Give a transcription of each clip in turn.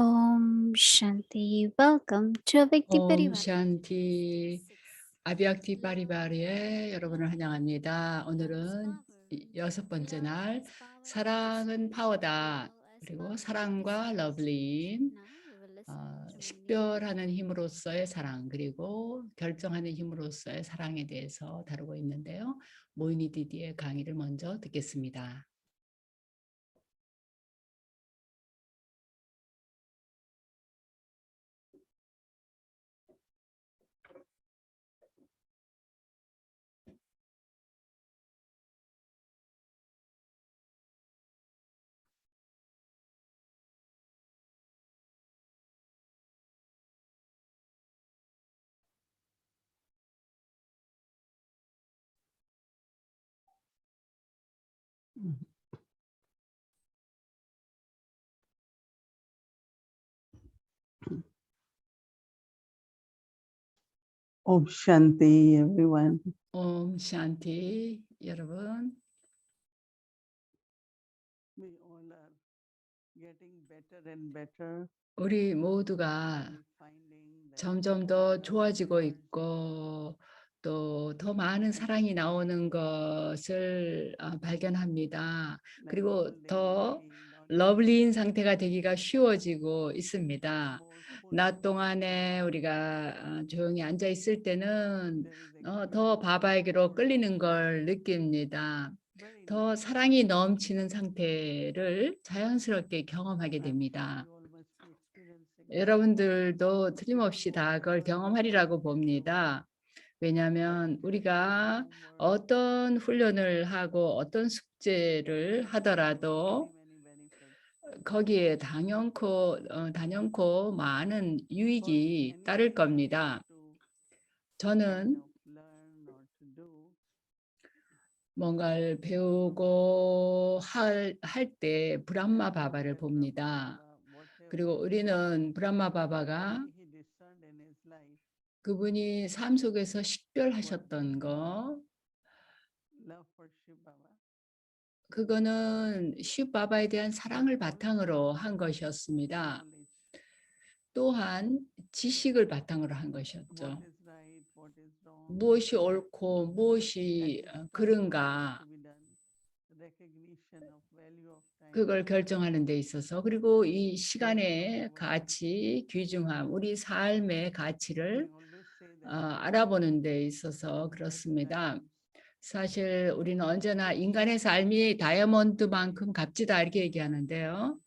Om Shanti. Welcome to Avyakti 옴 Parivar. 샨티 아비약티 파리바리에 여러분을 환영합니다. 오늘은 여섯 번째 날 사랑은 파워다. 그리고 사랑과 러블린 식별하는 힘으로써의 사랑 그리고 결정하는 힘으로써의 사랑에 대해서 다루고 있는데요. 모이니 디디의 강의를 먼저 듣겠습니다. Om Shanti, everyone. 옴 샨티 여러분. We all are getting better and better. 우리 모두가 점점 더 좋아지고 있고 또 더 많은 사랑이 나오는 것을 발견합니다. 그리고 더 러블리인 상태가 되기가 쉬워지고 있습니다. 낮 동안에 우리가 조용히 앉아 있을 때는 더 바바에게로 끌리는 걸 느낍니다. 더 사랑이 넘치는 상태를 자연스럽게 경험하게 됩니다. 여러분들도 틀림없이 다 그걸 경험하리라고 봅니다. 왜냐하면 우리가 어떤 훈련을 하고 어떤 숙제를 하더라도 거기에 단연코 많은 유익이 따를 겁니다. 저는 뭔가를 배우고 할 때 브라마 바바를 봅니다. 그리고 우리는 브라마 바바가 그분이 삶 속에서 식별하셨던 거, 그거는 시바바에 대한 사랑을 바탕으로 한 것이었습니다. 또한 지식을 바탕으로 한 것이었죠. 무엇이 옳고 무엇이 그른가 그걸 결정하는 데 있어서 그리고 이 시간의 가치, 귀중함, 우리 삶의 가치를 알아보는 데 있어서 그렇습니다. 사실 우리는 언제나 인간의 삶이 다이아몬드만큼 값지다 이렇게 얘기하는데요.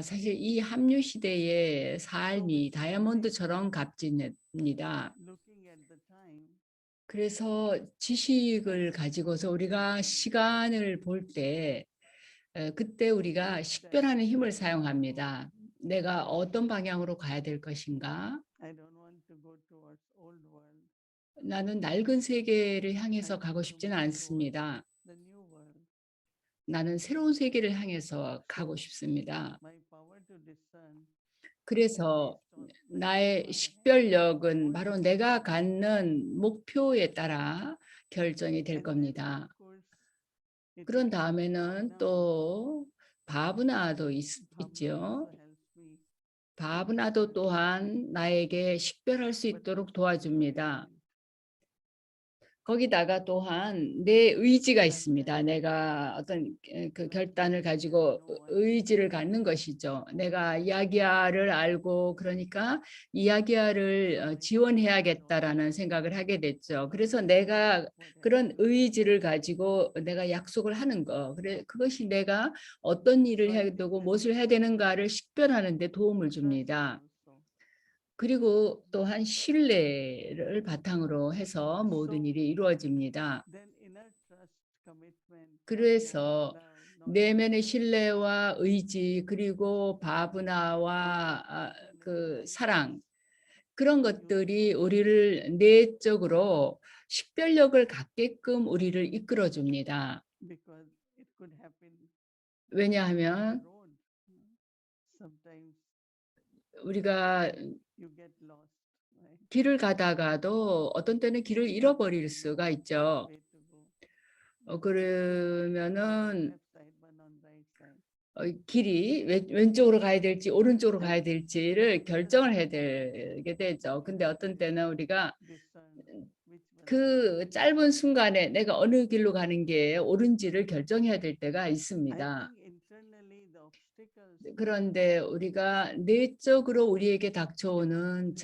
사실 이 합류 시대의 삶이 다이아몬드처럼 값집니다. 그래서 지식을 가지고서 우리가 시간을 볼 때 그때 우리가 식별하는 힘을 사용합니다. 내가 어떤 방향으로 가야 될 것인가? 나는 낡은 세계를 향해서 가고 싶지는 않습니다. 나는 새로운 세계를 향해서 가고 싶습니다. 그래서 나의 식별력은 바로 내가 갖는 목표에 따라 결정이 될 겁니다. 그런 다음에는 또 바브나도 있죠. 바브나도 또한 나에게 식별할 수 있도록 도와줍니다. 거기다가 또한 내 의지가 있습니다. 내가 어떤 그 결단을 가지고 의지를 갖는 것이죠. 내가 이야기야를 알고 그러니까 이야기야를 지원해야겠다라는 생각을 하게 됐죠. 그래서 내가 그런 의지를 가지고 내가 약속을 하는 거. 그래 그것이 내가 어떤 일을 해야 되고 무엇을 해야 되는가를 식별하는 데 도움을 줍니다. 그리고 또한 신뢰를 바탕으로 해서 모든 일이 이루어집니다. 그래서 내면의 신뢰와 의지 그리고 바브나와 그 사랑 그런 것들이 우리를 내적으로 식별력을 갖게끔 우리를 이끌어 줍니다. 왜냐하면 우리가 길을 가다가도 어떤 때는 길을 잃어버릴 수가 있죠. 그러면은 길이 왼쪽으로 가야 될지 오른쪽으로 가야 될지를 결정을 해야 되게 되죠. 근데 어떤 때는 우리가 그 짧은 순간에 내가 어느 길로 가는 게 옳은지를 결정해야 될 때가 있습니다. 그런데 우리가 내적으로 우리에게 닥쳐오는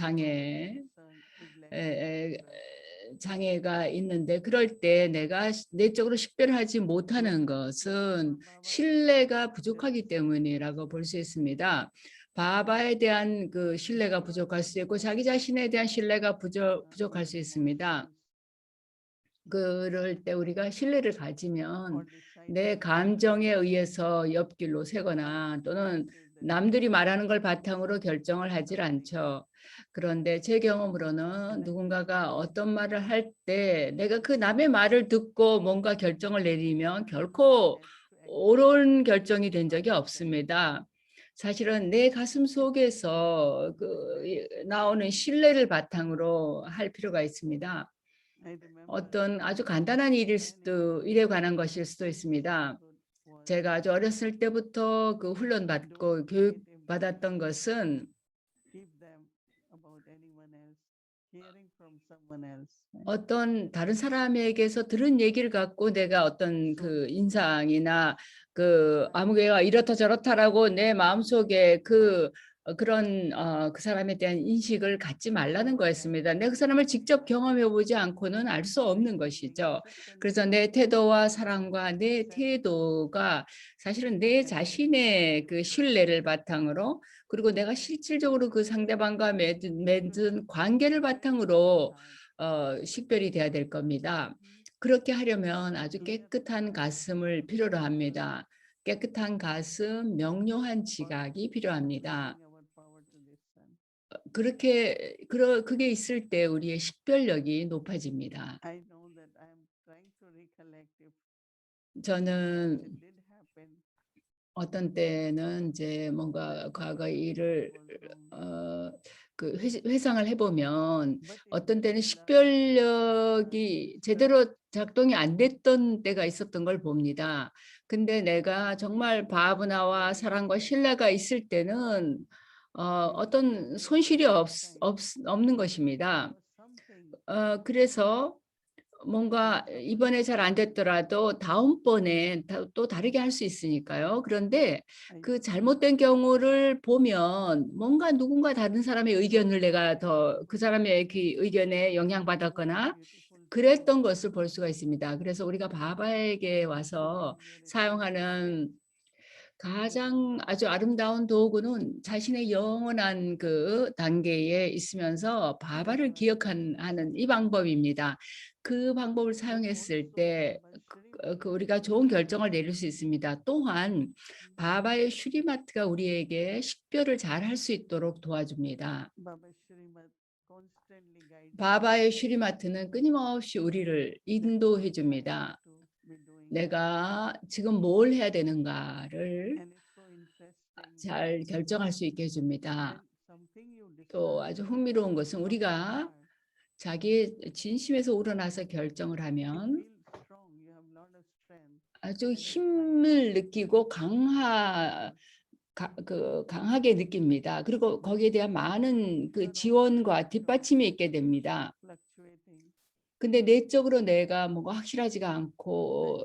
장애가 있는데, 그럴 때 내가 내적으로 식별하지 못하는 것은 신뢰가 부족하기 때문이라고 볼 수 있습니다. 바바에 대한 그 신뢰가 부족할 수 있고 자기 자신에 대한 신뢰가 부족할 수 있습니다. 그럴 때 우리가 신뢰를 가지면 내 감정에 의해서 옆길로 새거나 또는 남들이 말하는 걸 바탕으로 결정을 하질 않죠. 그런데 제 경험으로는 누군가가 어떤 말을 할 때 내가 그 남의 말을 듣고 뭔가 결정을 내리면 결코 옳은 결정이 된 적이 없습니다. 사실은 내 가슴 속에서 나오는 신뢰를 바탕으로 할 필요가 있습니다. 어떤 아주 간단한 일에 관한 것일 수도 있습니다. 제가 아주 어렸을 때부터 그 훈련받고 교육받았던 것은 어떤 다른 사람에게서 들은 얘기를 갖고 내가 어떤 그 인상이나 그 아무개가 이렇다 저렇다라고 내 마음속에 그런 그 사람에 대한 인식을 갖지 말라는 거였습니다. 내가 그 사람을 직접 경험해 보지 않고는 알 수 없는 것이죠. 그래서 내 태도와 사랑과 내 태도가 사실은 내 자신의 그 신뢰를 바탕으로, 그리고 내가 실질적으로 그 상대방과 맺은 관계를 바탕으로 식별이 돼야 될 겁니다. 그렇게 하려면 아주 깨끗한 가슴을 필요로 합니다. 깨끗한 가슴, 명료한 지각이 필요합니다. 그게 있을 때 우리의 식별력이 높아집니다. 저는 어떤 때는 이제 뭔가 과거 일을 회상을 해보면 어떤 때는 식별력이 제대로 작동이 안 됐던 때가 있었던 걸 봅니다. 근데 내가 정말 바브나와 사랑과 신뢰가 있을 때는 어떤 손실이 없는 것입니다. 그래서 뭔가 이번에 잘 안 됐더라도 다음번에 또 다르게 할 수 있으니까요. 그런데 그 잘못된 경우를 보면 뭔가 누군가 다른 사람의 의견을 내가 더 그 사람의 그 의견에 영향받았거나 그랬던 것을 볼 수가 있습니다. 그래서 우리가 바바에게 와서 사용하는 가장 아주 아름다운 도구는 자신의 영원한 그 단계에 있으면서 바바를 기억하는 이 방법입니다. 그 방법을 사용했을 때 우리가 좋은 결정을 내릴 수 있습니다. 또한 바바의 슈리마트가 우리에게 식별을 잘 할 수 있도록 도와줍니다. 바바의 슈리마트는 끊임없이 우리를 인도해 줍니다. 내가 지금 뭘 해야 되는가를 잘 결정할 수 있게 해줍니다. 또 아주 흥미로운 것은 우리가 자기의 진심에서 우러나서 결정을 하면 아주 힘을 느끼고 강하게 느낍니다. 그리고 거기에 대한 많은 그 지원과 뒷받침이 있게 됩니다. 근데 내적으로 내가 뭔가 확실하지가 않고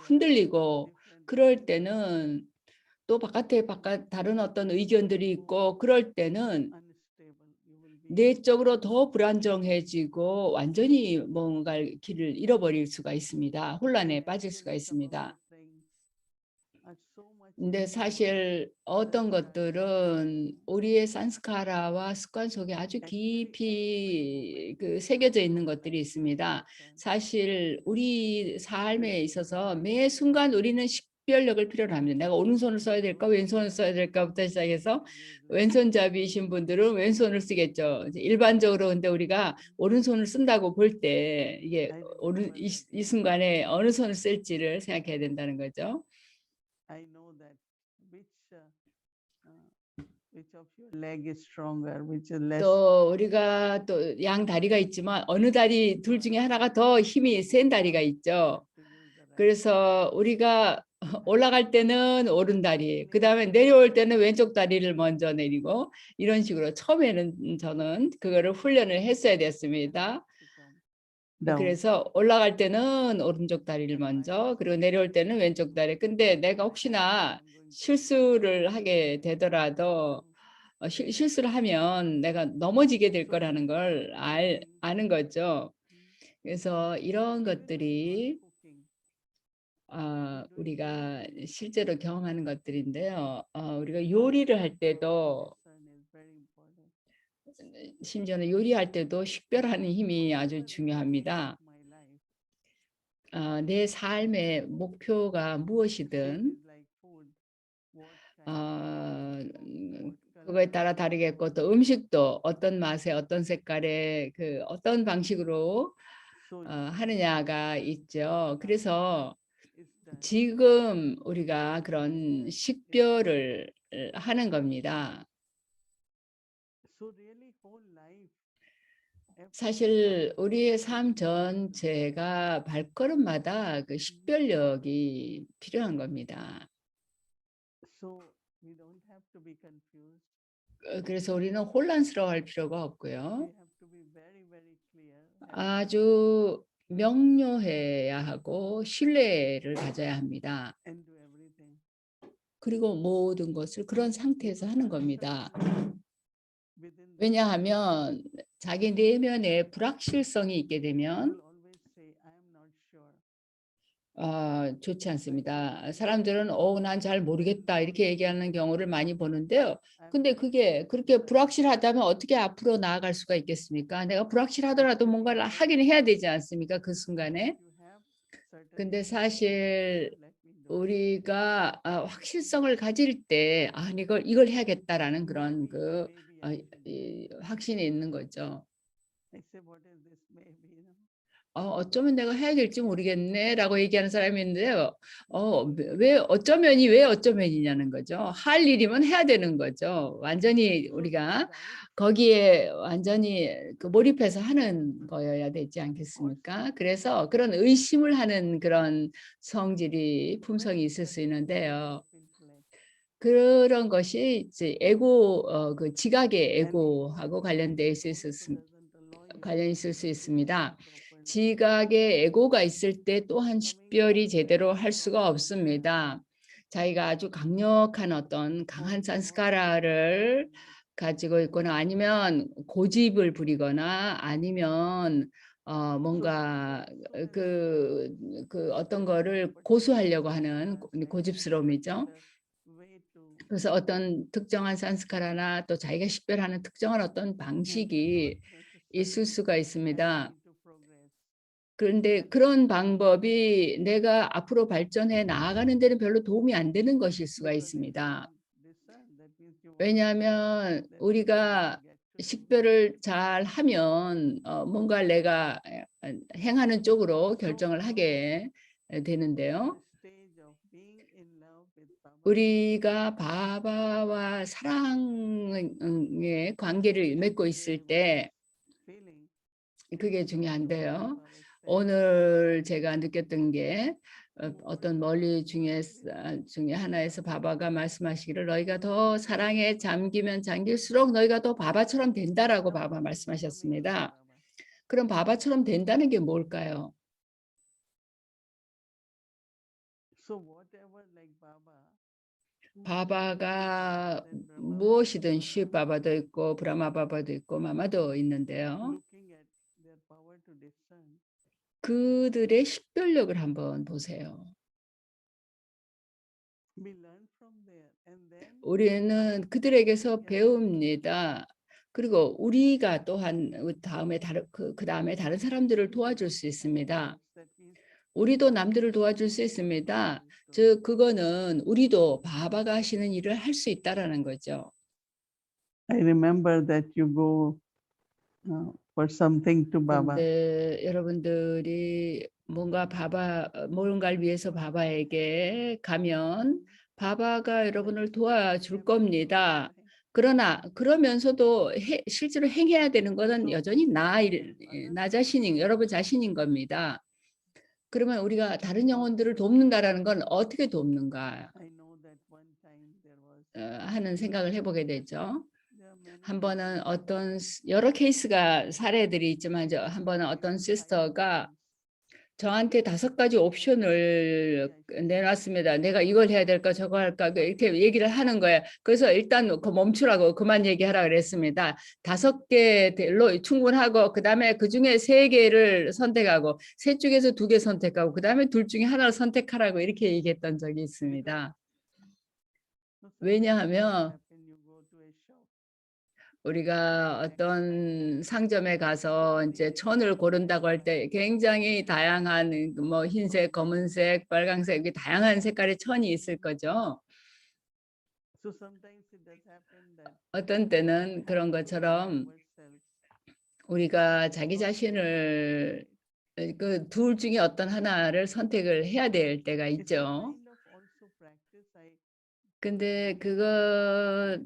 흔들리고 그럴 때는 또 다른 어떤 의견들이 있고 그럴 때는 내적으로 더 불안정해지고 완전히 뭔가 길을 잃어버릴 수가 있습니다. 혼란에 빠질 수가 있습니다. 근데 사실 어떤 것들은 우리의 산스카라와 습관 속에 아주 깊이 새겨져 있는 것들이 있습니다. 사실 우리 삶에 있어서 매 순간 우리는 식별력을 필요로 합니다. 내가 오른손을 써야 될까 왼손을 써야 될까부터 시작해서 왼손잡이신 분들은 왼손을 쓰겠죠. 일반적으로 근데 우리가 오른손을 쓴다고 볼 때 이게 이 순간에 어느 손을 쓸지를 생각해야 된다는 거죠. 또 우리가 또 양 다리가 있지만 어느 다리 둘 중에 하나가 더 힘이 센 다리가 있죠. 그래서 우리가 올라갈 때는 오른 다리, 그 다음에 내려올 때는 왼쪽 다리를 먼저 내리고 이런 식으로 처음에는 저는 그거를 훈련을 했어야 됐습니다. 그래서 올라갈 때는 오른쪽 다리를 먼저, 그리고 내려올 때는 왼쪽 다리. 근데 내가 혹시나 실수를 하게 되더라도 실수를 하면 내가 넘어지게 될 거라는 걸 아는 거죠. 그래서 이런 것들이 우리가 실제로 경험하는 것들인데요. 우리가 요리를 할 때도 심지어는 요리할 때도 식별하는 힘이 아주 중요합니다. 내 삶의 목표가 무엇이든 그거에 따라 다르겠고 또 음식도 어떤 맛에 어떤 색깔에 그 어떤 방식으로 하느냐가 있죠. 그래서 지금 우리가 그런 식별을 하는 겁니다. 사실 우리의 삶 전체가 발걸음마다 그 식별력이 필요한 겁니다. 그래서 우리는 혼란스러워할 필요가 없고요. 아주 명료해야 하고 신뢰를 가져야 합니다. 그리고 모든 것을 그런 상태에서 하는 겁니다. 왜냐하면 자기 내면에 불확실성이 있게 되면 좋지 않습니다. 사람들은 난 잘 모르겠다 이렇게 얘기하는 경우를 많이 보는데요. 근데 그게 그렇게 불확실하다면 어떻게 앞으로 나아갈 수가 있겠습니까? 내가 불확실하더라도 뭔가를 하긴 해야 되지 않습니까? 그 순간에. 근데 사실 우리가 확실성을 가질 때 이걸 해야겠다라는 그런 이 확신이 있는 거죠. 어쩌면 내가 해야 될지 모르겠네라고 얘기하는 사람이 있는데요. 왜 어쩌면이냐는 거죠. 할 일이면 해야 되는 거죠. 완전히 우리가 거기에 완전히 그 몰입해서 하는 거여야 되지 않겠습니까? 그래서 그런 의심을 하는 그런 품성이 있을 수 있는데요. 그런 것이 이제 그 지각의 에고하고 관련이 있을 수 있습니다. 지각의 에고가 있을 때 또한 식별이 제대로 할 수가 없습니다. 자기가 아주 강력한 어떤 강한 산스카라를 가지고 있거나 아니면 고집을 부리거나 아니면 뭔가 그 어떤 거를 고수하려고 하는 고집스러움이죠. 그래서 어떤 특정한 산스카라나 또 자기가 식별하는 특정한 어떤 방식이 있을 수가 있습니다. 그런데 그런 방법이 내가 앞으로 발전해 나아가는 데는 별로 도움이 안 되는 것일 수가 있습니다. 왜냐하면 우리가 식별을 잘 하면 뭔가 내가 행하는 쪽으로 결정을 하게 되는데요. 우리가 바바와 사랑의 관계를 맺고 있을 때 그게 중요한데요. 오늘 제가 느꼈던 게 어떤 멀리 중에 하나에서 바바가 말씀하시기를 너희가 더 사랑에 잠기면 잠길수록 너희가 더 바바처럼 된다라고 바바 말씀하셨습니다. 그럼 바바처럼 된다는 게 뭘까요? 바바가 무엇이든 시 바바도 있고 브라마 바바도 있고 마마도 있는데요. 그들의 식별력을 한번 보세요. 우리는 그들에게서 배웁니다. 그리고 우리가 또한 그 다음에 다른 사람들을 도와줄 수 있습니다. 우리도 남들을 도와줄 수 있습니다. 즉 그거는 우리도 바바가 하시는 일을 할 수 있다라는 거죠. I remember that you go for something to Baba. 근데 여러분들이 뭔가를 위해서 바바에게 가면 바바가 여러분을 도와줄 겁니다. 그러면서도 실제로 행해야 되는 것은 여전히 나 자신인 여러분 자신인 겁니다. 그러면 우리가 다른 영혼들을 돕는다라는 건 어떻게 돕는가 I know that one time there was 하는 생각을 해보게 되죠. there are many 한 번은 cases, 어떤 여러 케이스가 사례들이 있지만 한 번은 어떤 five 시스터가 options. 저한테 5가지 옵션을 내놨습니다. 내가 이걸 해야 될까 저거 할까 이렇게 얘기를 하는 거예요. 그래서 일단 멈추라고 그만 얘기하라 그랬습니다. 5개로 충분하고 그다음에 그중에 3개를 선택하고 셋 중에서 2개 선택하고 그다음에 둘 중에 하나를 선택하라고 이렇게 얘기했던 적이 있습니다. So sometimes 왜냐하면 what happen, you go to a shop, 우리가 어떤 상점에 가서 이제 천을 고른다고 할 때 굉장히 다양한 뭐 흰색, 검은색, 빨강색 이렇게 다양한 색깔의 천이 있을 거죠. so sometimes it does happen that 어떤 때는 그런 것처럼 ourselves, 우리가 자기 자신을 그 둘 중에 어떤 하나를 선택을 해야 될 때가 it's a 있죠. kind of also practice. 근데 그거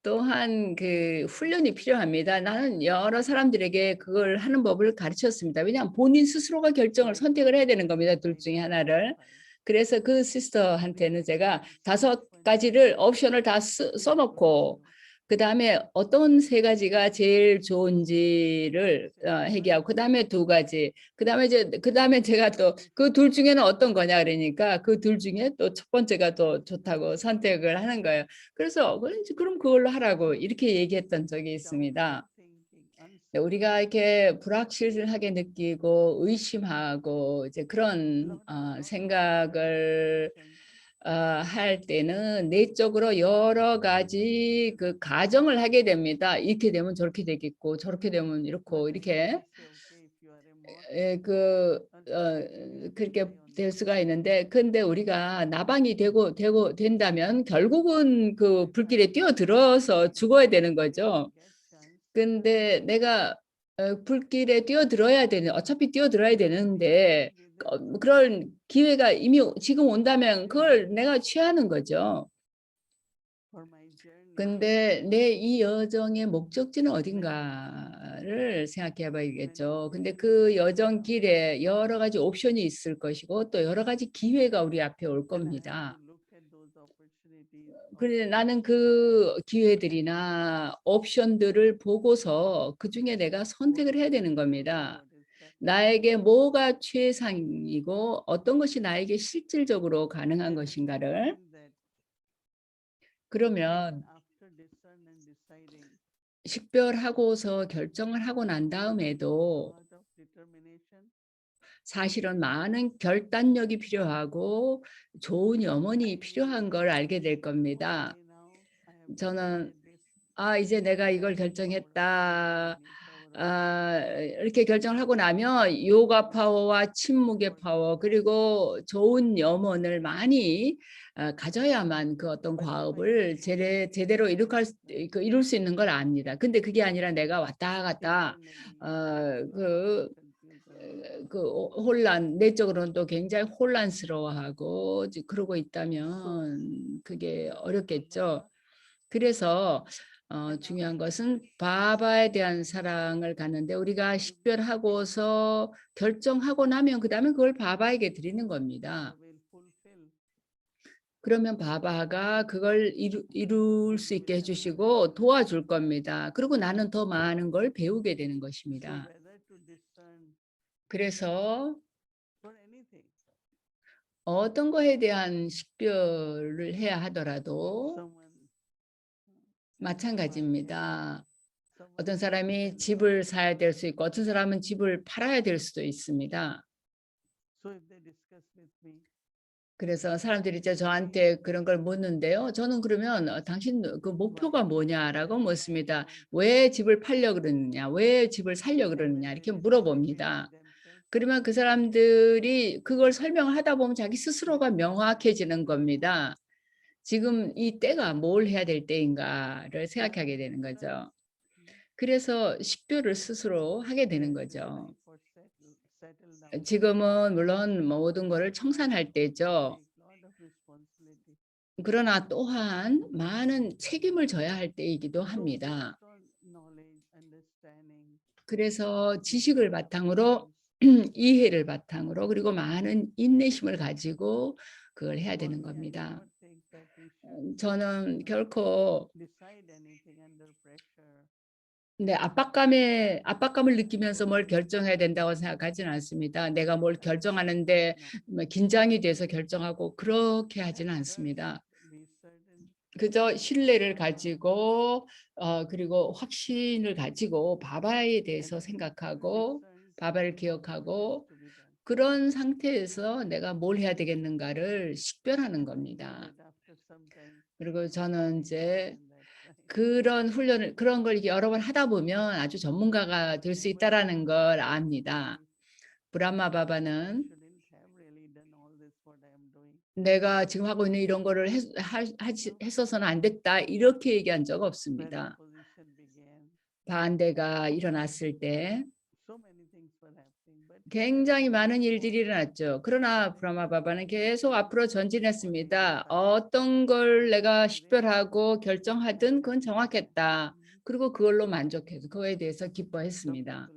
또한 그 훈련이 필요합니다. 나는 여러 사람들에게 그걸 하는 법을 가르쳤습니다. 왜냐하면 본인 스스로가 결정을 선택을 해야 되는 겁니다. 둘 중에 하나를. 그래서 그 시스터한테는 제가 5가지를 옵션을 다 써놓고 그 다음에 어떤 3가지가 제일 좋은지를 얘기하고 그 다음에 2가지 그 다음에 제가 또 그 둘 중에는 어떤 거냐 그러니까 그 둘 중에 또 첫 번째가 더 좋다고 선택을 하는 거예요. 그래서 그럼 그걸로 하라고 이렇게 얘기했던 적이 있습니다. 우리가 이렇게 불확실하게 느끼고 의심하고 이제 그런 생각을 할 때는 내적으로 여러 가지 그 가정을 하게 됩니다. 이렇게 되면 저렇게 되겠고 저렇게 되면 이렇고 이렇게 그렇게 될 수가 있는데 근데 우리가 나방이 된다면 결국은 그 불길에 뛰어들어서 죽어야 되는 거죠. 근데 내가 불길에 어차피 뛰어들어야 되는데 그런 기회가 이미 지금 온다면 그걸 내가 취하는 거죠. 근데 내 이 여정의 목적지는 어딘가를 생각해 봐야겠죠. 근데 그 여정 길에 여러 가지 옵션이 있을 것이고 또 여러 가지 기회가 우리 앞에 올 겁니다. 그런데 나는 그 기회들이나 옵션들을 보고서 그중에 내가 선택을 해야 되는 겁니다. 나에게 뭐가 최상이고 어떤 것이 나에게 실질적으로 가능한 것인가를. 그러면 식별하고서 결정을 하고 난 다음에도 사실은 많은 결단력이 필요하고 좋은 염원이 필요한 걸 알게 될 겁니다. 저는 이제 내가 이걸 결정했다. 이렇게 결정을 하고 나면 요가 파워와 침묵의 파워 그리고 좋은 염원을 많이 가져야만 그 어떤 과업을 제대로 이룰 수 있는 걸 압니다. 근데 그게 아니라 내가 왔다 갔다 내적으로는 또 굉장히 혼란스러워하고 그러고 있다면 그게 어렵겠죠. 그래서 중요한 것은 바바에 대한 사랑을 갖는데 우리가 식별하고서 결정하고 나면 그다음에 그걸 바바에게 드리는 겁니다. 그러면 바바가 그걸 이룰 수 있게 해주시고 도와줄 겁니다. 그리고 나는 더 많은 걸 배우게 되는 것입니다. 그래서 어떤 거에 대한 식별을 해야 하더라도 마찬가지입니다. 어떤 사람이 집을 사야 될 수 있고 어떤 사람은 집을 팔아야 될 수도 있습니다. 그래서 사람들이 이제 저한테 그런 걸 묻는데요. 저는 그러면 당신 그 목표가 뭐냐라고 묻습니다. 왜 집을 팔려고 그러느냐, 왜 집을 살려고 그러느냐 이렇게 물어봅니다. 그러면 그 사람들이 그걸 설명을 하다 보면 자기 스스로가 명확해지는 겁니다. 지금 이 때가 뭘 해야 될 때인가를 생각하게 되는 거죠. 그래서 식별을 스스로 하게 되는 거죠. 지금은 물론 모든 것을 청산할 때죠. 그러나 또한 많은 책임을 져야 할 때이기도 합니다. 그래서 지식을 바탕으로 이해를 바탕으로 그리고 많은 인내심을 가지고 그걸 해야 되는 겁니다. 저는 결코 압박감을 느끼면서 뭘 결정해야 된다고 생각하지는 않습니다. 내가 뭘 결정하는데 긴장이 돼서 결정하고 그렇게 하지는 않습니다. 그저 신뢰를 가지고 그리고 확신을 가지고 바바에 대해서 생각하고 바바를 기억하고 그런 상태에서 내가 뭘 해야 되겠는가를 식별하는 겁니다. 그리고 저는 이제 그런 걸 여러 번 하다 보면 아주 전문가가 될 수 있다라는 걸 압니다. 브라마 바바는 내가 지금 하고 있는 이런 거를 했어서는 안 됐다 이렇게 얘기한 적 없습니다. 반대가 일어났을 때 굉장히 많은 일들이 일어났죠. 그러나 브라마 바바는 계속 앞으로 전진했습니다. 어떤 걸 내가 식별하고 결정하든 그건 정확했다. 그리고 그걸로 만족해서 그거에 대해서 기뻐했습니다.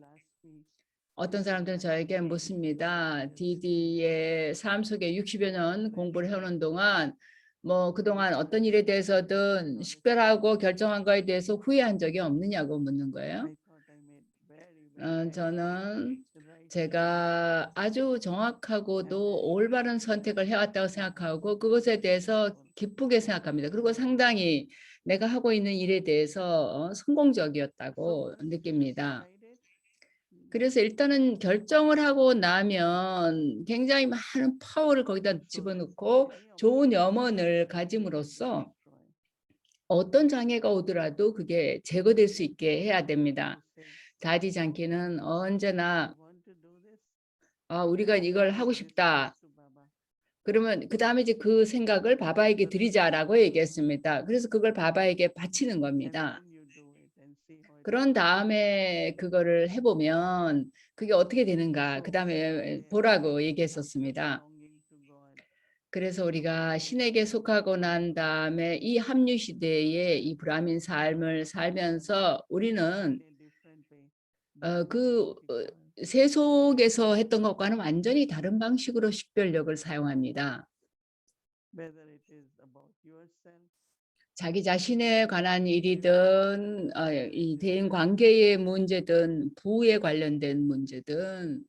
어떤 사람들은 저에게 묻습니다. 디디의 삶 속에 60여 년 공부를 해오는 동안 뭐 그동안 어떤 일에 대해서든 식별하고 결정한 거에 대해서 후회한 적이 없느냐고 묻는 거예요. 저는 제가 아주 정확하고도 올바른 선택을 해왔다고 생각하고 그것에 대해서 기쁘게 생각합니다. 그리고 상당히 내가 하고 있는 일에 대해서 성공적이었다고 느낍니다. 그래서 일단은 결정을 하고 나면 굉장히 많은 파워를 거기다 집어넣고 좋은 염원을 가짐으로써 어떤 장애가 오더라도 그게 제거될 수 있게 해야 됩니다. 다디 장기는 언제나 우리가 이걸 하고 싶다. 그러면 그 다음에 이제 그 생각을 바바에게 드리자라고 얘기했습니다. 그래서 그걸 바바에게 바치는 겁니다. 그런 다음에 그거를 해보면 그게 어떻게 되는가 그 다음에 보라고 얘기했었습니다. 그래서 우리가 신에게 속하고 난 다음에 이 합류 시대에 이 브라민 삶을 살면서 우리는 세속에서 했던 것과는 완전히 다른 방식으로 식별력을 사용합니다. 자기 자신에 관한 일이든 이 대인 관계의 문제든 부에 관련된 문제든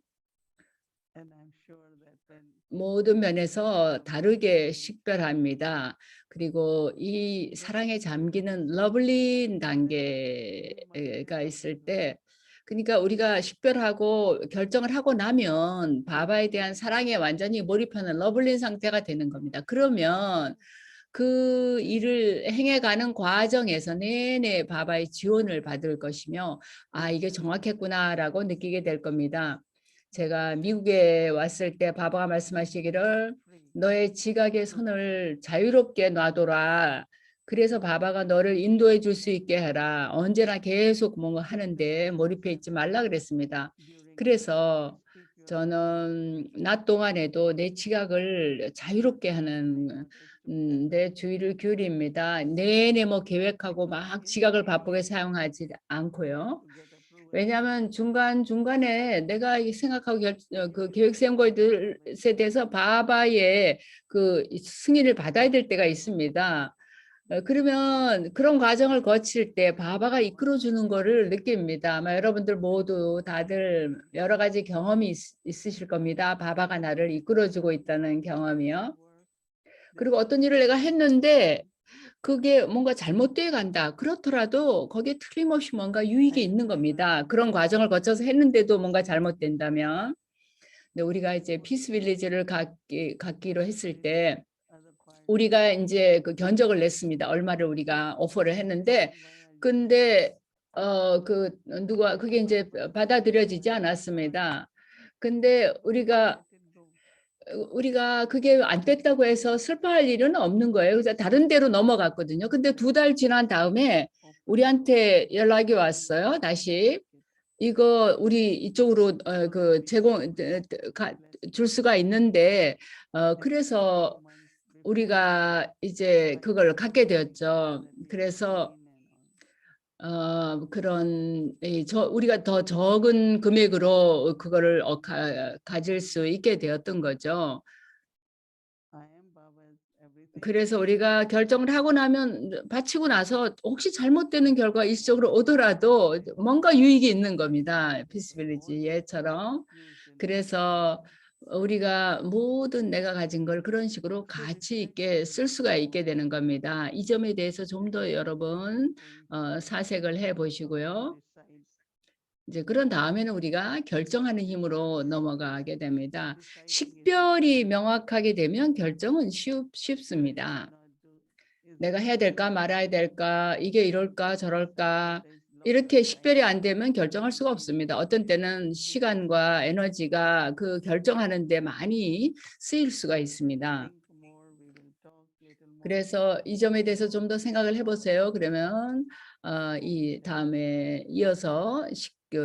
모든 면에서 다르게 식별합니다. 그리고 이 사랑에 잠기는 러블린 단계가 있을 때 그러니까 우리가 식별하고 결정을 하고 나면 바바에 대한 사랑에 완전히 몰입하는 러블린 상태가 되는 겁니다. 그러면 그 일을 행해가는 과정에서 내내 바바의 지원을 받을 것이며 이게 정확했구나라고 느끼게 될 겁니다. 제가 미국에 왔을 때 바바가 말씀하시기를 너의 지각의 손을 자유롭게 놔둬라. 그래서 바바가 너를 인도해 줄 수 있게 해라. 언제나 계속 뭔가 하는데 몰입해 있지 말라 그랬습니다. 그래서 저는 낮 동안에도 내 지각을 자유롭게 하는 데 주의를 기울입니다. 내내 뭐 계획하고 막 지각을 바쁘게 사용하지 않고요. 왜냐하면 중간중간에 내가 생각하고 그 계획 세운 것에 대해서 바바의 그 승인을 받아야 될 때가 있습니다. 그러면 그런 과정을 거칠 때 바바가 이끌어주는 거를 느낍니다. 아마 여러분들 모두 다들 여러 가지 경험이 있으실 겁니다. 바바가 나를 이끌어주고 있다는 경험이요. 그리고 어떤 일을 내가 했는데 그게 뭔가 잘못돼 간다. 그렇더라도 거기에 틀림없이 뭔가 유익이 있는 겁니다. 그런 과정을 거쳐서 했는데도 뭔가 잘못된다면. 근데 우리가 이제 피스 빌리지를 갖기로 했을 때 우리가 이제 그 견적을 냈습니다. 얼마를 우리가 오퍼를 했는데 근데 그게 이제 받아들여지지 않았습니다. 근데 우리가 그게 안 됐다고 해서 슬퍼할 일은 없는 거예요. 그래서 다른 데로 넘어갔거든요. 근데 2달 지난 다음에 우리한테 연락이 왔어요. 다시 이거 우리 이쪽으로 그 줄 수가 있는데 그래서 우리가 이제 그걸 갖게 되었죠. 그래서 그런 우리가 더 적은 금액으로 그거를 가질 수 있게 되었던 거죠. I am Baba's everything. 그래서 우리가 결정을 하고 나면 바치고 나서 혹시 잘못되는 결과 일시적으로 오더라도 뭔가 유익이 있는 겁니다. 피스빌리지 예처럼. 그래서 우리가 모든 내가 가진 걸 그런 식으로 가치 있게 쓸 수가 있게 되는 겁니다. 이 점에 대해서 좀 더 여러분 사색을 해 보시고요. 이제 그런 다음에는 우리가 결정하는 힘으로 넘어가게 됩니다. 식별이 명확하게 되면 결정은 쉽습니다. 내가 해야 될까 말아야 될까, 이게 이럴까 저럴까, 이렇게 식별이 안 되면 결정할 수가 없습니다. 어떤 때는 시간과 에너지가 그 결정하는 데 많이 쓰일 수가 있습니다. 그래서 이 점에 대해서 좀 더 생각을 해보세요. 그러면 이 다음에 이어서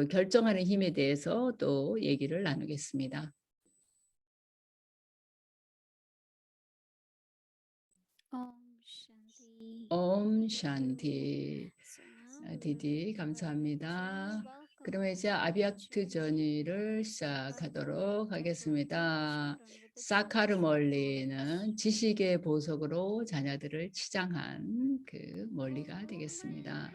결정하는 힘에 대해서 또 얘기를 나누겠습니다. 옴 샨티. 디디 감사합니다. 그러면 이제 아비약트 전의를 시작하도록 하겠습니다. 사카르멀리는 지식의 보석으로 자녀들을 치장한 그 멀리가 되겠습니다.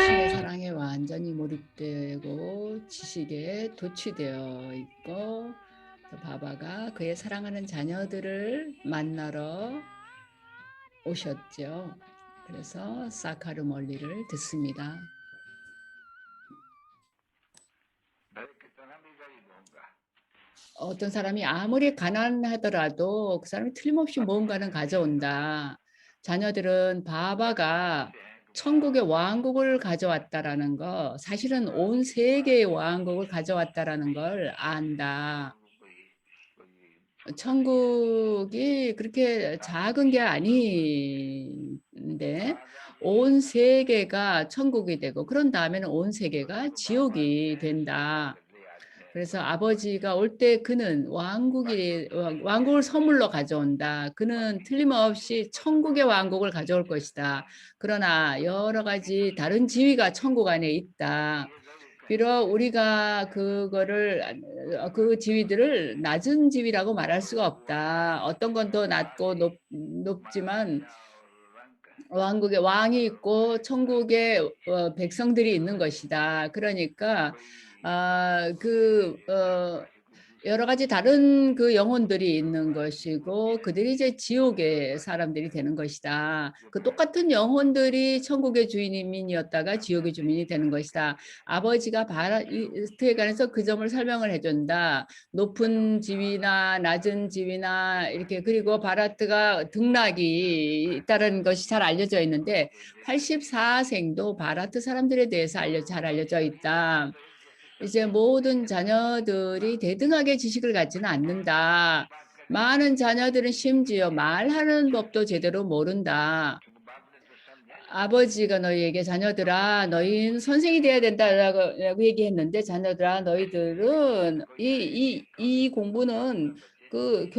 신의 사랑에 완전히 몰입되고 지식에 도취되어 있고 바바가 그의 사랑하는 자녀들을 만나러 오셨죠. 그래서 사카르 멀리를 듣습니다. 어떤 사람이 아무리 가난하더라도 그 사람이 틀림없이 무언가는 가져온다. 자녀들은 바바가 천국의 왕국을 가져왔다라는 거, 사실은 온 세계의 왕국을 가져왔다라는 걸 안다. 천국이 그렇게 작은 게 아닌데 온 세계가 천국이 되고 그런 다음에는 온 세계가 지옥이 된다. 그래서 아버지가 올 때 그는 왕국을 선물로 가져온다. 그는 틀림없이 천국의 왕국을 가져올 것이다. 그러나 여러 가지 다른 지위가 천국 안에 있다. 비록 우리가 그 지위들을 낮은 지위라고 말할 수가 없다. 어떤 건 더 낮고 높지만 왕국의 왕이 있고 천국의 백성들이 있는 것이다. 그러니까 여러 가지 다른 그 영혼들이 있는 것이고 그들이 이제 지옥의 사람들이 되는 것이다. 그 똑같은 영혼들이 천국의 주인이었다가 지옥의 주민이 되는 것이다. 아버지가 바라트에 관해서 그 점을 설명을 해준다. 높은 지위나 낮은 지위나 이렇게 그리고 바라트가 등락이 있다는 것이 잘 알려져 있는데 84생도 바라트 사람들에 대해서 잘 알려져 있다. 이제 모든 자녀들이 대등하게 지식을 갖지는 않는다. 많은 자녀들은 심지어 말하는 법도 제대로 모른다. 아버지가 너희에게 자녀들아 너희는 선생이 돼야 된다라고 얘기했는데 자녀들아 너희들은 이 공부는 그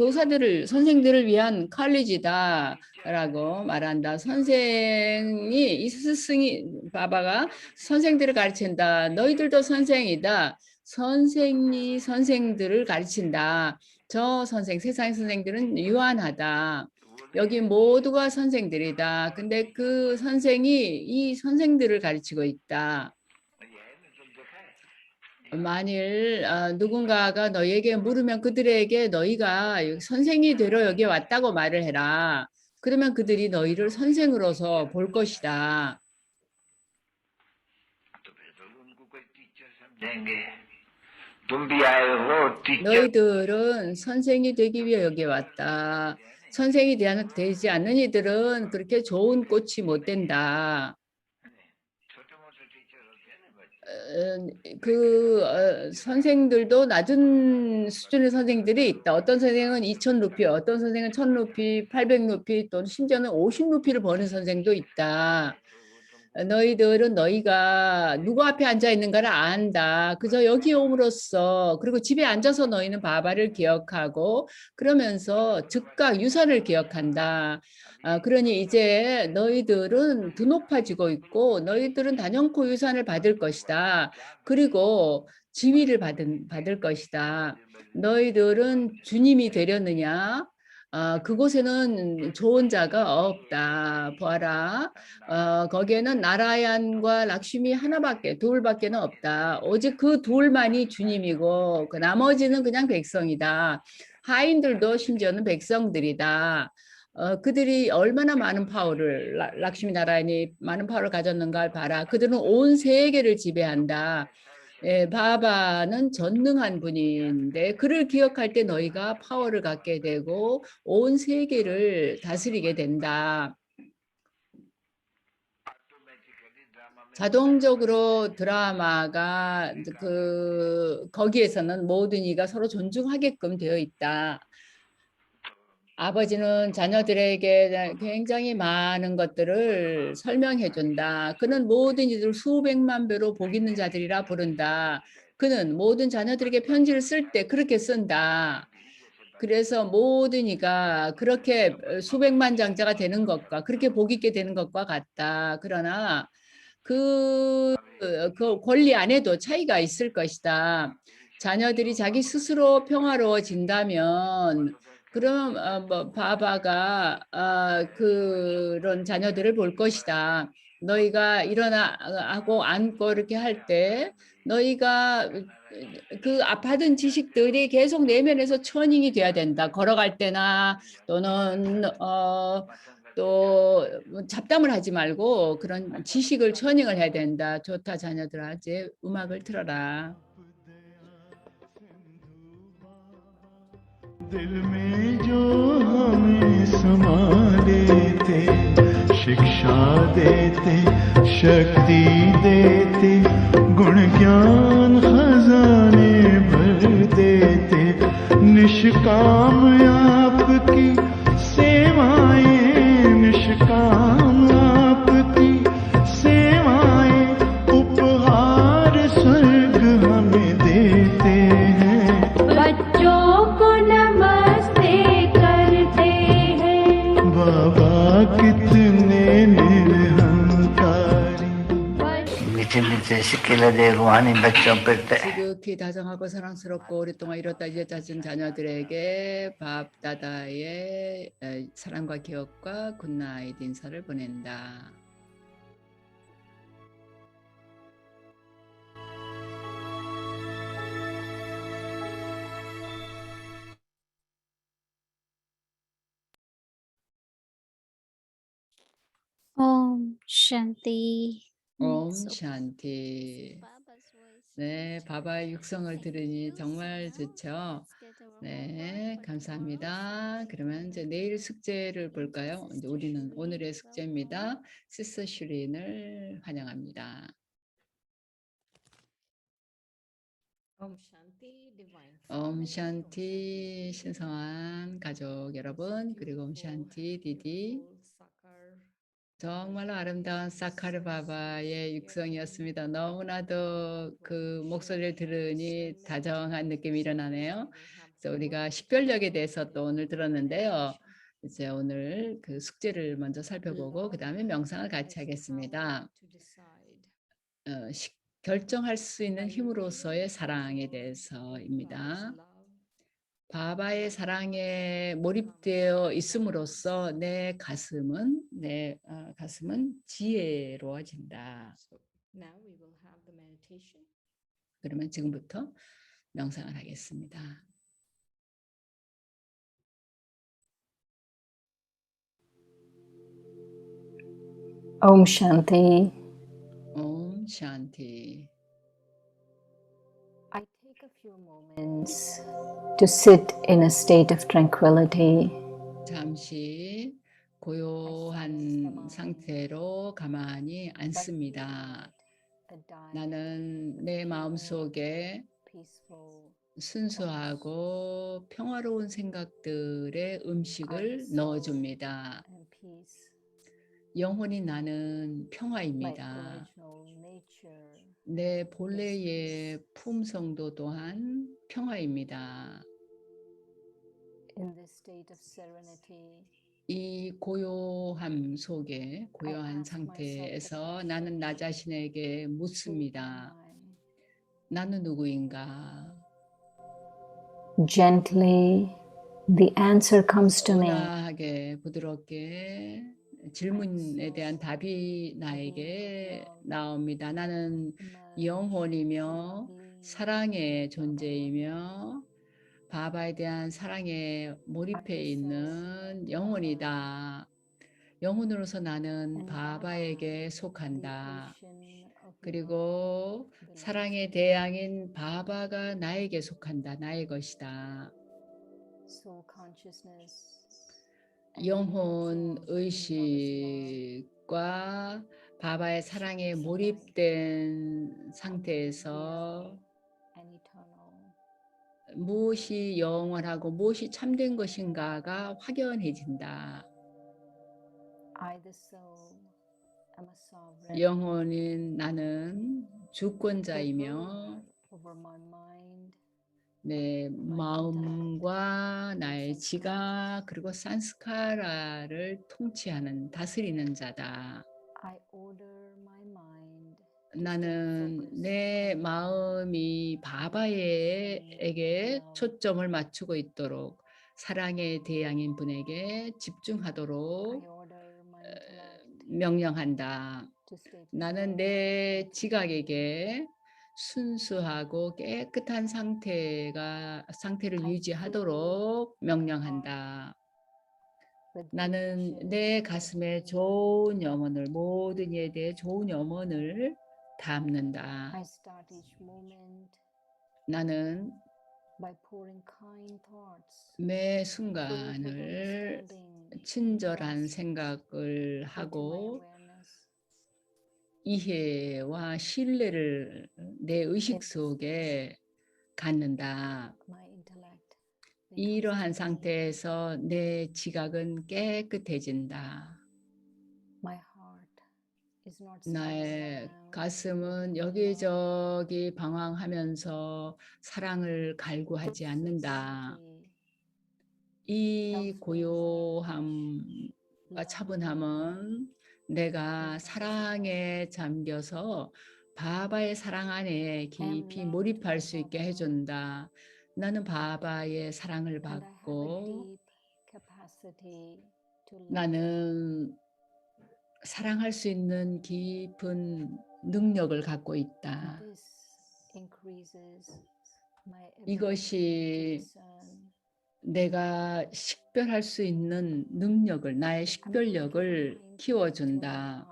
선생들을 위한 칼리지다라고 말한다. 이 스승이 바바가 선생들을 가르친다. 너희들도 선생이다. 선생이 선생들을 가르친다. 저 선생, 세상 선생들은 유한하다. 여기 모두가 선생들이다. 근데 그 선생이 이 선생들을 가르치고 있다. 만일 누군가가 너희에게 물으면 그들에게 너희가 선생이 되러 여기 왔다고 말을 해라. 그러면 그들이 너희를 선생으로서 볼 것이다. 너희들은 선생이 되기 위해 여기 왔다. 선생이 되지 않는 이들은 그렇게 좋은 꽃이 못 된다. 선생들도 낮은 수준의 선생들이 있다. 어떤 선생은 2,000루피, 어떤 선생은 1,000루피, 800루피 또는 심지어는 50루피를 버는 선생도 있다. 너희들은 너희가 누구 앞에 앉아 있는가를 안다. 그저 여기 옴으로써 그리고 집에 앉아서 너희는 바바를 기억하고 그러면서 즉각 유산을 기억한다. 그러니 이제 너희들은 더 높아지고 있고 너희들은 단연코 유산을 받을 것이다. 그리고 지위를 받을 것이다. 너희들은 주님이 되려느냐? 그곳에는 좋은 자가 없다. 보아라. 거기에는 나라얀과 락슈미 둘밖에는 없다. 오직 그 둘만이 주님이고 그 나머지는 그냥 백성이다. 하인들도 심지어는 백성들이다. 그들이 얼마나 많은 파워를 락슈미 나라얀이 많은 파워를 가졌는가를 봐라. 그들은 온 세계를 지배한다. 예, 바바는 전능한 분인데 그를 기억할 때 너희가 파워를 갖게 되고 온 세계를 다스리게 된다. 자동적으로 드라마가 거기에서는 모든 이가 서로 존중하게끔 되어 있다. 아버지는 자녀들에게 굉장히 많은 것들을 설명해 준다. 그는 모든 이들을 수백만 배로 복 있는 자들이라 부른다. 그는 모든 자녀들에게 편지를 쓸 때 그렇게 쓴다. 그래서 모든 이가 그렇게 수백만 장자가 되는 것과 그렇게 복 있게 되는 것과 같다. 그러나 그 권리 안에도 차이가 있을 것이다. 자녀들이 자기 스스로 평화로워진다면 그럼 바바가 그런 자녀들을 볼 것이다. 너희가 일어나고 앉고 이렇게 할 때 너희가 받은 지식들이 계속 내면에서 처닝이 돼야 된다. 걸어갈 때나 또는 또 잡담을 하지 말고 그런 지식을 처닝을 해야 된다. 좋다 자녀들아, 이제 음악을 틀어라. दिल में जो हमें समा लेते शिक्षा देते शक्ति देते गुण ज्ञान खजाने भर देते निष्काम आपकी सेवाएं निष्काम आपकी सेवाएं उपहार स्वर्ग हमें देते हैं बच्चों को नमस्ते करते हैं बाबा कितने निरहंकारी मीठे मीठे सिक्किलदे रूहानी बच्चों पर 지극히 다정하고 사랑스럽고 오랫동안 이뤘다 이제 잦은 자녀들에게 밥다다의 사랑과 기억과 굿나잇 인사를 보낸다. Om Shanti. 옴 So 샨티. Baba's voice. 네, 바바의 육성을 들으니 정말 좋죠. 네, 감사합니다. 그러면 이제 내일 숙제를 볼까요? 이제 우리는 오늘의 숙제입니다. 시스터 슈린을 환영합니다. 옴 샨티 신성한 가족 여러분, 그리고 옴 샨티 디디. 정말로 아름다운 사카르 바바의 육성이었습니다. 너무나도 그 목소리를 들으니 다정한 느낌이 일어나네요. 그래서 우리가 식별력에 대해서 또 오늘 들었는데요. 이제 오늘 그 숙제를 먼저 살펴보고 그 다음에 명상을 같이 하겠습니다. 결정할 수 있는 힘으로서의 사랑에 대해서입니다. 바바의 사랑에 몰입되어 있음으로써 내 가슴은 지혜로워진다. 그러면 지금부터 명상을 하겠습니다. Om Shanti. 옴 샨티. I take a few moments to sit in a state of tranquility. 잠시 고요한 상태로 가만히 앉습니다. a diet 나는 내 마음속에 peaceful 순수하고 평화로운 생각들의 음식을 넣어줍니다. and peace. 영혼이 나는 My 평화입니다. original nature 내 본래의 품성도 또한 평화입니다. in this state of serenity. 이 고요함 속에, 고요한 ask myself the 상태에서 나는 나 자신에게 Who 묻습니다. am I? 나는 누구인가? Gently, the answer comes to me. 온화하게, 부드럽게 질문에 대한 답이 나에게 나옵니다. 나는 영혼이며 사랑의 존재이며 바바에 대한 사랑에 몰입해 있는 영혼이다. 영혼으로서 나는 바바에게 속한다. 그리고 사랑의 대양인 바바가 나에게 속한다. 나의 것이다. Soul consciousness 영혼 의식과 바바의 사랑에 몰입된 상태에서 and eternal. 무엇이 영원하고 무엇이 참된 것인가가 확연해진다. I, the soul, am a sovereign 영혼인 나는 주권자이며 over my mind, 내 마음과 나의 지각 그리고 산스카라를 통치하는 다스리는 자다. I order my mind 나는 내 마음이 바바에게 초점을 맞추고 있도록 사랑의 대양인 분에게 I 집중하도록 order my intellect 명령한다. to stay 나는 내 지각에게 순수하고 깨끗한 상태를 유지하도록 명령한다. with 나는 내 가슴에 좋은 염원을, 모든 이에 대해 좋은 염원을 담는다. I start each moment 나는 by pouring kind thoughts 매 filled with 순간을 understanding 친절한 생각을 into my 하고 awareness. 이해와 신뢰를 내 의식 속에 갖는다. My intellect 이러한 becomes clean. 상태에서 내 지각은 깨끗해진다. My heart is not 나의 spinning 가슴은 around 여기저기 방황하면서 사랑을 갈구하지 않는다. simplicity, 이 고요함과 차분함은 내가 사랑에 잠겨서 바바의 사랑 안에 깊이 몰입할 수 있게 해준다. 나는 바바의 사랑을 and I have a 받고 deep capacity to love. 나는 사랑할 수 있는 깊은 능력을 갖고 있다. This increases my ability to 이것이 discern. 내가 식별할 수 있는 능력을, 나의 식별력을 키워준다.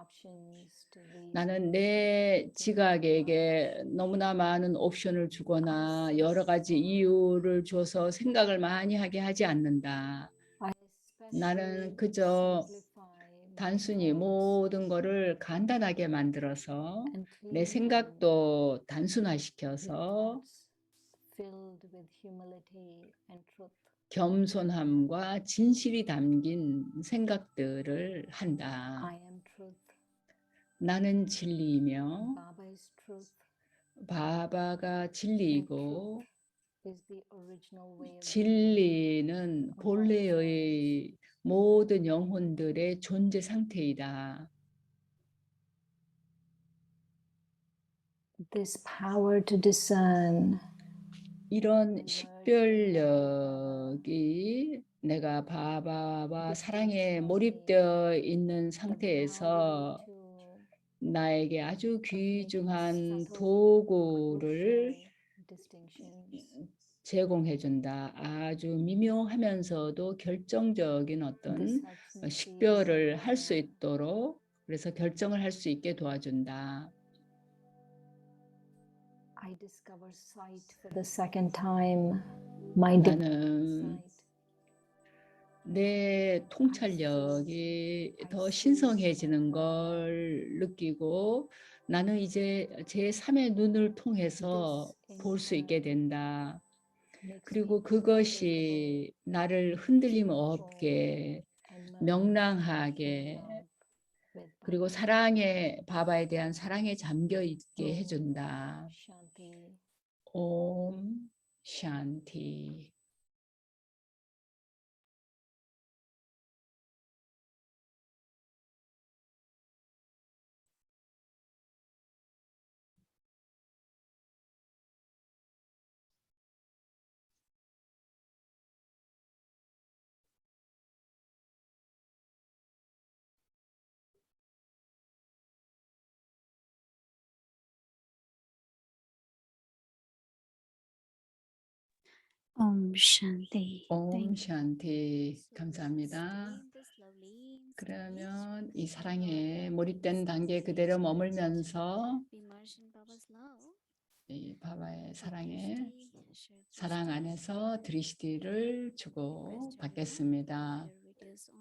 나는 내 지각에게 너무나 많은 옵션을 주거나 여러 가지 이유를 줘서 생각을 많이 하게 하지 않는다. 나는 그저 단순히 모든 것을 간단하게 만들어서 내 생각도 단순화시켜서 filled with humility and truth. 겸손함과 진실이 담긴 생각들을 한다. I am truth. 나는 진리이며 Baba is truth. 바바가 진리이고 Is the original way of being. 진리는 본래의 모든 영혼들의 존재 상태이다. This power to discern 이런 식별력이 내가 바바와 사랑에 몰입되어 있는 상태에서 나에게 아주 귀중한 도구를 제공해준다. 아주 미묘하면서도 결정적인 어떤 식별을 할 수 있도록, 그래서 결정을 할 수 있게 도와준다. I discover sight for the second time. My divine 나는 sight. 내 통찰력이 더 신성해지는 걸 느끼고 나는 이제 제3의 눈을 통해서 볼 수 있게 된다. 그리고 그것이 나를 흔들림 없게 명랑하게 그리고 사랑의 바바에 대한 사랑에 잠겨 있게 해준다. 옴 샨티. Om Shanti. 옴 샨티. 감사합니다. 그러면 이 사랑에 몰입된 단계 그대로 머물면서 이 바바의 사랑에 사랑 안에서 드리시티를 주고 받겠습니다.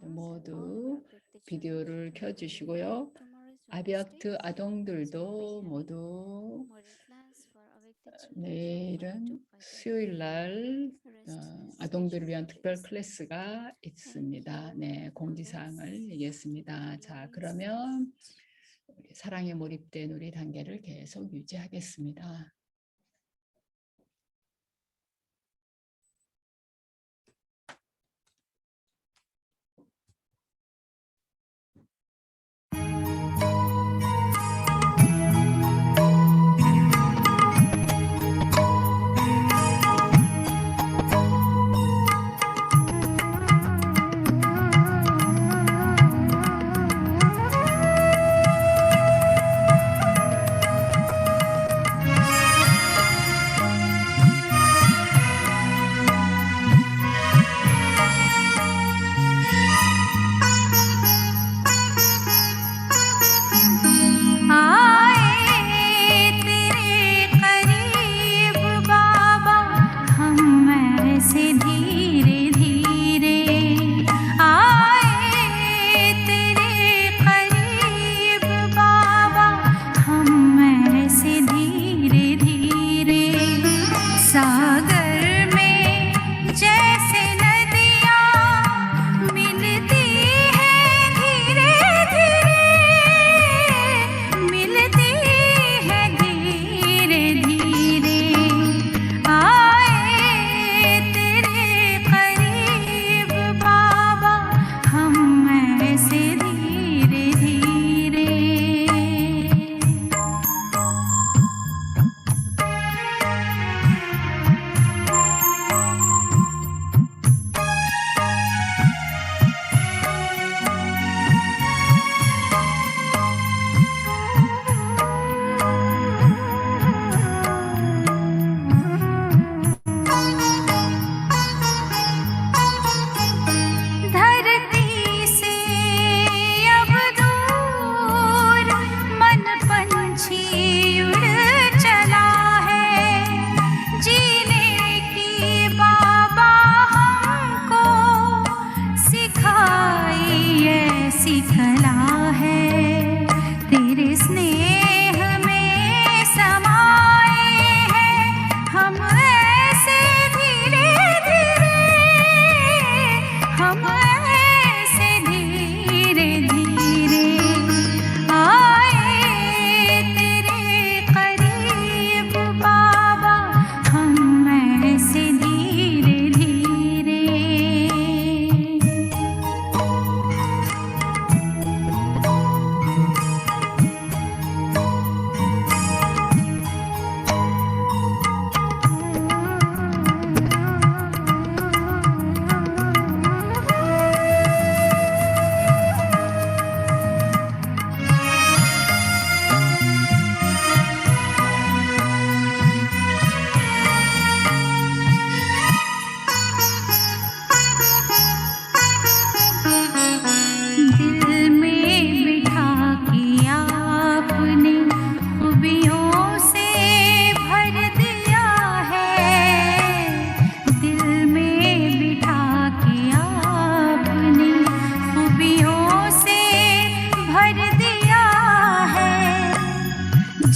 모두 비디오를 켜주시고요. 아비악트 아동들도 모두 내일은 수요일 날 아동들을 위한 특별 클래스가 있습니다. 네, 공지사항을 얘기했습니다. 자, 그러면 우리 사랑에 몰입된 우리 단계를 계속 유지하겠습니다.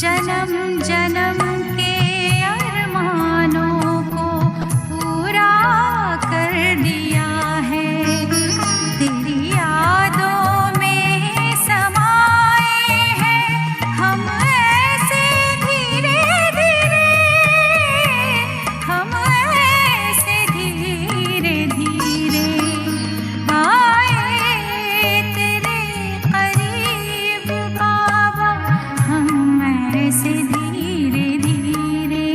जन्म जन्म के अरमानों को पूरा कर दिया है। तेरी यादों में समाए हैं हम ऐसे धीरे धीरे, हम ऐसे धीरे धीरे आए तेरे करीब बाबा, हम ऐसे धीरे धीरे।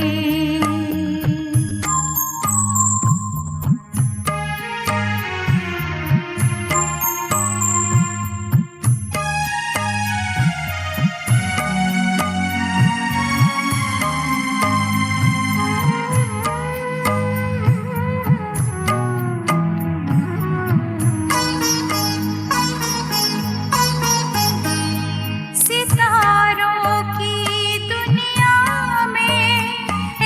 सितारों की दुनिया में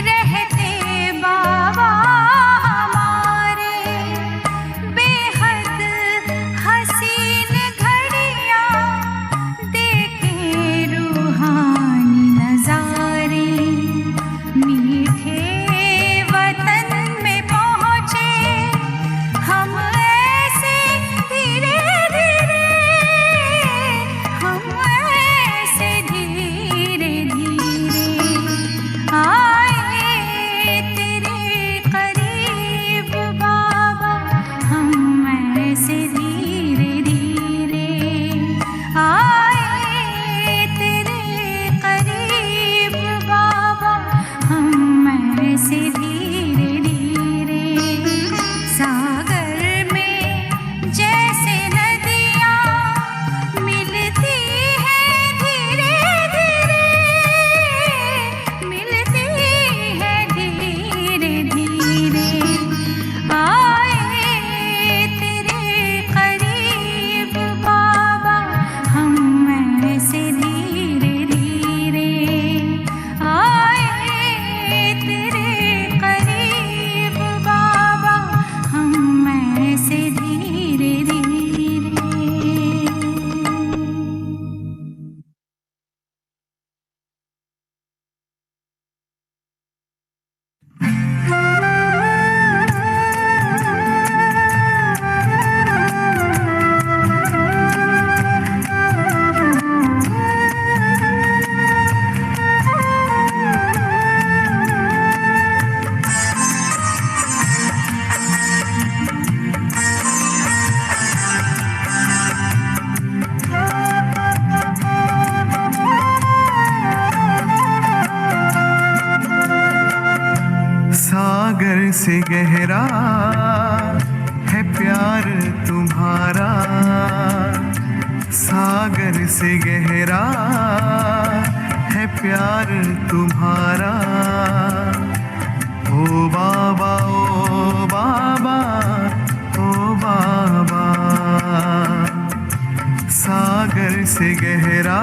रहते बाबा हमारे, बेहद हसीन घड़ियां देखे रूहानी नजारे। मीठे वतन में पहुँचे हम ऐसे धीरे धीरे, हम ऐसे धीरे धीरे आए तेरे करीब बाबा, हम ऐसे धीरे धीरे आए तेरे करीब बाबा, हम ऐसे धीरे धीरे। सागर में जैसे नदियाँ मिलती है धीरे धीरे, मिलती है धीरे धीरे आए तेरे करीब बाबा, हम ऐसे धीरे धीरे आए तेरे करीब बाबा, हम ऐसे धीरे धीरे। सागर से गहरा है प्यार तुम्हारा, सागर से गहरा है प्यार तुम्हारा। ओ बाबा ओ बाबा ओ बाबा, सागर से गहरा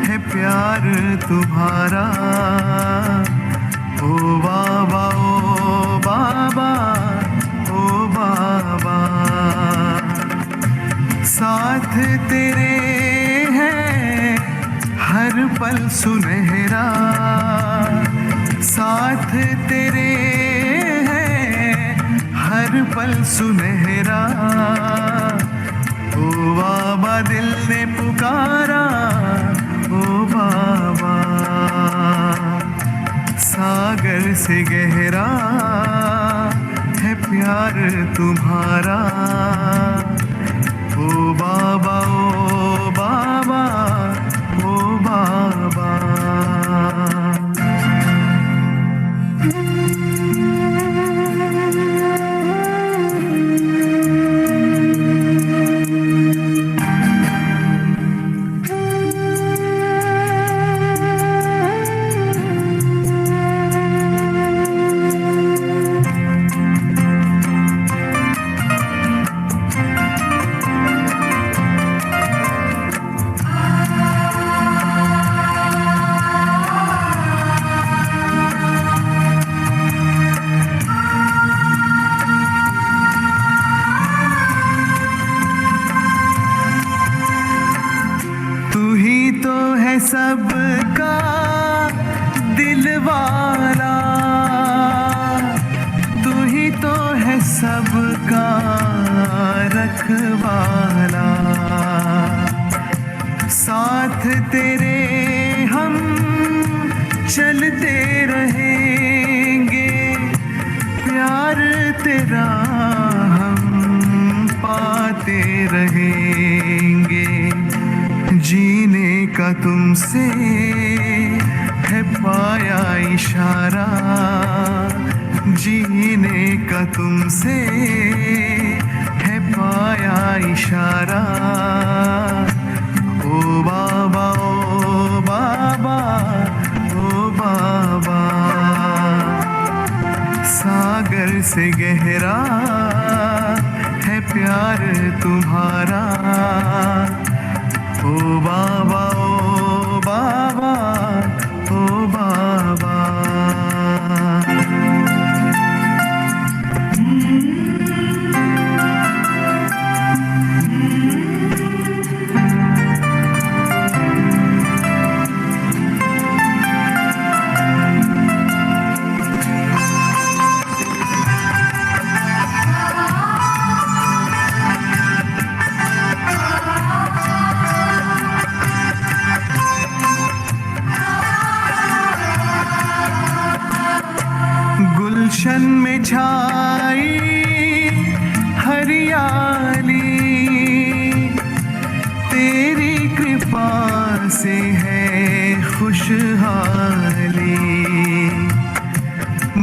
है प्यार तुम्हारा। ओ बाबा ओ बाबा ओ बाबा, साथ तेरे है हर पल सुनहरा, साथ तेरे है हर पल सुनहरा। ओ बाबा दिल ने पुकारा ओ बाबा, सागर से गहरा है प्यार तुम्हारा। ओ बाबा ओ बाबा ओ बाबा। सबका दिल वाला, तू ही तो है सबका रखवाला। साथ तेरे हम चलते रहेंगे, प्यार तेरा हम पाते रहेंगे। जीने का तुमसे है पाया इशारा, जीने का तुमसे है पाया इशारा। ओ बाबा, ओ बाबा, ओ बाबा। सागर से गहरा है प्यार तुम्हारा। ओ बाबा, ओ बाबा, ओ बाबा। गुलशन में छाई हरियाली, तेरी कृपा से है खुशहाली।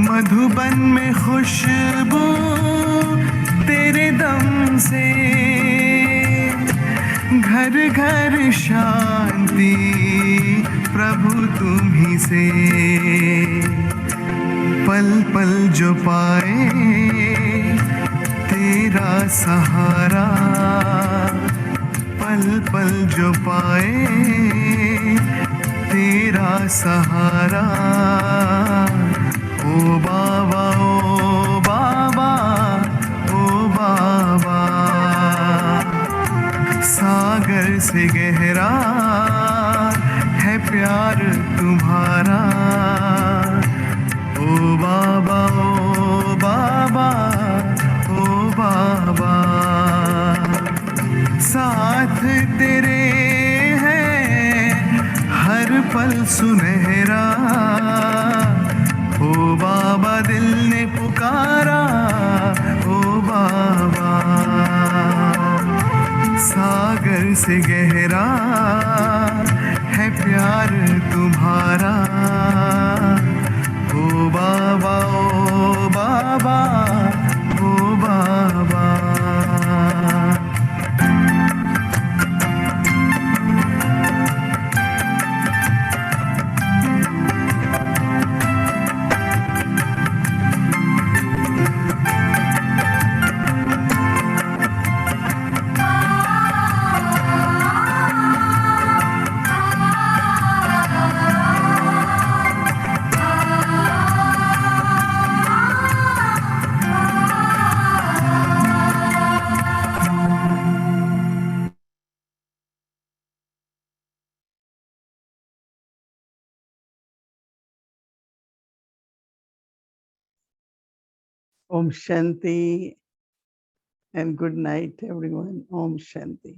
मधुबन में खुशबू तेरे दम से, घर घर शांति प्रभु तुम्ही से। पल पल जो पाए तेरा सहारा, पल पल जो पाए तेरा सहारा। ओ बाबा, ओ बाबा, ओ बाबा। सागर से गहरा है प्यार तुम्हारा। ओ बाबा, ओ बाबा, ओ बाबा। साथ तेरे है हर पल सुनहरा। ओ बाबा दिल ने पुकारा, ओ बाबा। सागर से गहरा है प्यार तुम्हारा। ओ बाबा, ओ बाबा, ओ बाबा। Om Shanti and good night, everyone. Om Shanti.